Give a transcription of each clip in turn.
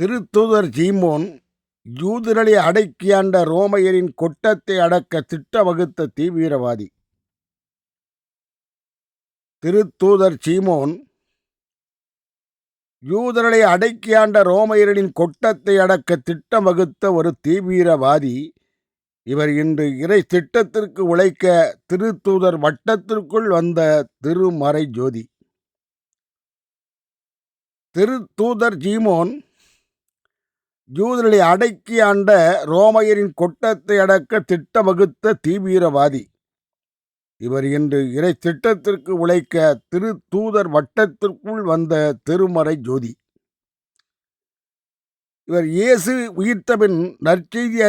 திருத்தூதர் சீமோன் யூதர்களை அடக்கியாண்ட ரோமையரின் கொட்டத்தை அடக்க திட்ட வகுத்த தீவிரவாதி. திருத்தூதர் சீமோன் யூதர்களை அடக்கியாண்ட ரோமையரின் கொட்டத்தை அடக்க திட்டம் வகுத்த ஒரு தீவிரவாதி. இவர் இன்று இறை திட்டத்திற்கு உழைக்க திருத்தூதர் வட்டத்திற்குள் வந்த திருமறை ஜோதி. திருத்தூதர் சீமோன் யூதர்களை அடக்கி ஆண்ட ரோமையரின் கொட்டத்தை அடக்க திட்ட வகுத்த தீவிரவாதி. இவர் இன்று இறை திட்டத்திற்கு உழைக்க திருத்தூதர் வட்டத்திற்குள் வந்த திருமறை ஜோதி. இவர் இயேசு உயிர்த்தபின் நற்செய்தி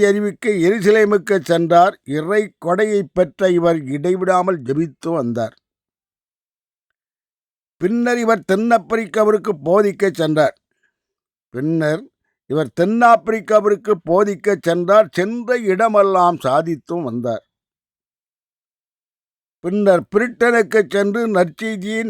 அறிவிக்க எருசலேமுக்கு சென்றார். இறை கொடையை பெற்ற இவர் இடைவிடாமல் ஜெபித்து வந்தார். பின்னர் இவர் தென்னாப்பிரிக்காவிற்கு போதிக்க சென்றார். சென்ற இடமெல்லாம் சாதித்தும் வந்தார். பின்னர் பிரிட்டனுக்கு சென்று நற்செய்தியை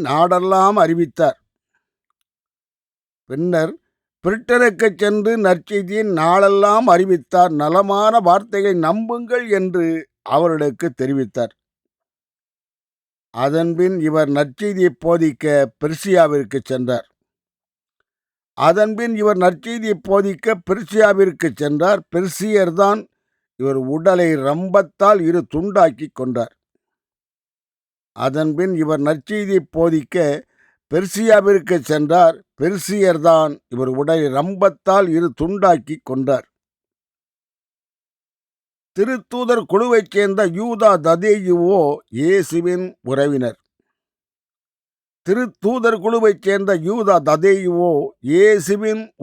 நாடெல்லாம் அறிவித்தார். நலமான வார்த்தைகளை நம்புங்கள் என்று அவர்களுக்கு தெரிவித்தார். அதன்பின் இவர் நற்செய்தியை போதிக்க பெர்சியாவிற்கு சென்றார். பெர்சியர்தான் இவர் உடலை ரம்பத்தால் இரு துண்டாக்கி கொண்டார். அதன்பின் இவர் நற்செய்தியை போதிக்க பெர்சியாவிற்கு சென்றார். பெர்சியர்தான் இவர் உடலை ரம்பத்தால் இரு துண்டாக்கி கொண்டார். திருத்தூதர் குழுவைச் சேர்ந்த யூதா ததேயுவோ இயேசுவின்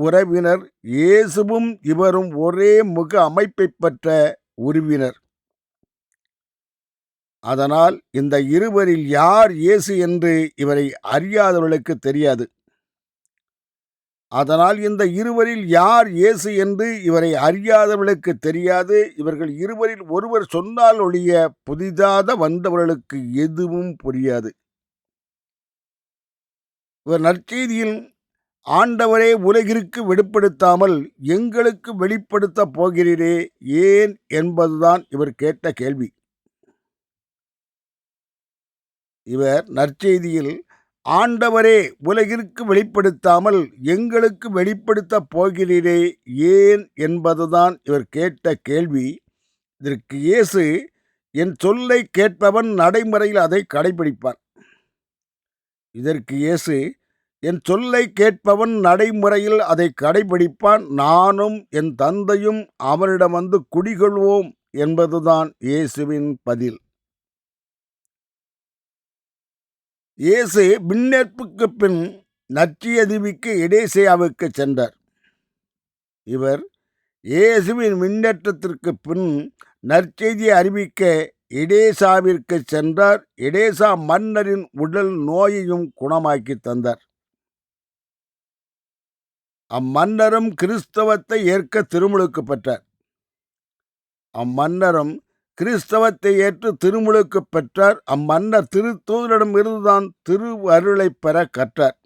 உறவினர். இயேசுவும் இவரும் ஒரே முக அமைப்பை பெற்ற உறவினர். அதனால் இந்த இருவரில் யார் இயேசு என்று இவரை அறியாதவர்களுக்கு தெரியாது. இவர்கள் இருவரில் ஒருவர் சொன்னால் ஒழிய புதிதாக வந்தவர்களுக்கு எதுவும் புரியாது. இவர் நற்செய்தியில் ஆண்டவரே உலகிற்கு வெளிப்படுத்தாமல் எங்களுக்கு வெளிப்படுத்த போகிறீரே ஏன் என்பதுதான் இவர் கேட்ட கேள்வி. இவர் நற்செய்தியில் ஆண்டவரே உலகிற்கு வெளிப்படுத்தாமல் எங்களுக்கு வெளிப்படுத்த போகிறீரே ஏன் என்பதுதான் இவர் கேட்ட கேள்வி. இதற்கு இயேசு, என் சொல்லை கேட்பவன் நடைமுறையில் அதை கடைபிடிப்பான். நானும் என் தந்தையும் அவனிடம் வந்து குடிகொள்வோம் என்பதுதான் இயேசுவின் பதில். இயேசு விண்ணேற்புக்கு பின் நற்செய்தி அறிவிக்க எடேசியாவுக்கு சென்றார். இவர் இயேசுவின் விண்ணேற்றத்திற்கு பின் நற்செய்தியை அறிவிக்க எடேசாவிற்கு சென்றார். எடேசா மன்னரின் உடல் நோயையும் குணமாக்கி தந்தார். அம்மன்னரும் கிறிஸ்தவத்தை ஏற்க திருமுழுக்கு பெற்றார். அம்மன்னர் திருத்தூதரிடம் இருந்துதான் திரு அருளை பெற கற்றார்.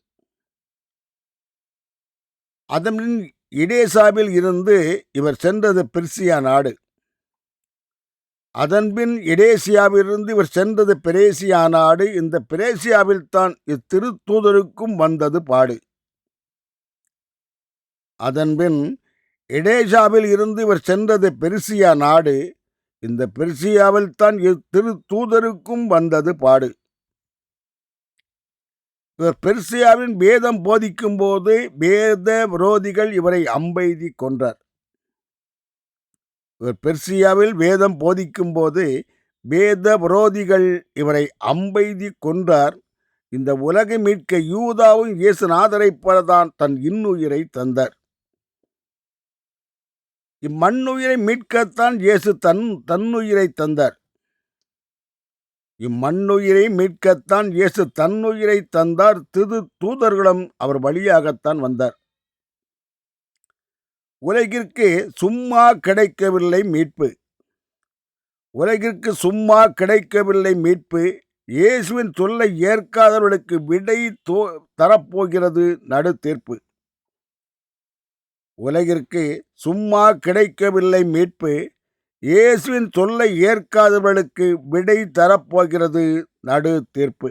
அதன்பின் எடேசாவில் இருந்து இவர் சென்றது பெர்சியா நாடு. இந்த பெரேசியாவில் தான் இத்திருத்தூதருக்கும் வந்தது பாடு. அதன்பின் எடேசாவில் இருந்து இவர் சென்றது பெர்சியா நாடு. இந்த பெர்சியாவில் தான் திருத்தூதருக்கும் வந்தது பாடு. இவர் பெர்சியாவின் வேதம் போதிக்கும் போது வேத விரோதிகள் இவரை அம்பெய்தி கொன்றார். இந்த உலகை மீட்க யூதாவும் இயேசுநாதரைப் போலதான் தன் இன்னுயிரை தந்தார். இம்மண்ணுயிரை மீட்கத்தான் இயேசு தன்னுயிரை தந்தார். தூதர்களும் அவர் வழியாகத்தான் வந்தார். உலகிற்கு சும்மா கிடைக்கவில்லை மீட்பு. இயேசுவின் சொல்லை ஏற்காதவர்களுக்கு விடை தரப்போகிறது நடு தீர்ப்பு. உலகிற்கு சும்மா கிடைக்கவில்லை மீட்பு. இயேசுவின் சொல்லை ஏற்காதவர்களுக்கு விடை தரப்போகிறது நடு தீர்ப்பு.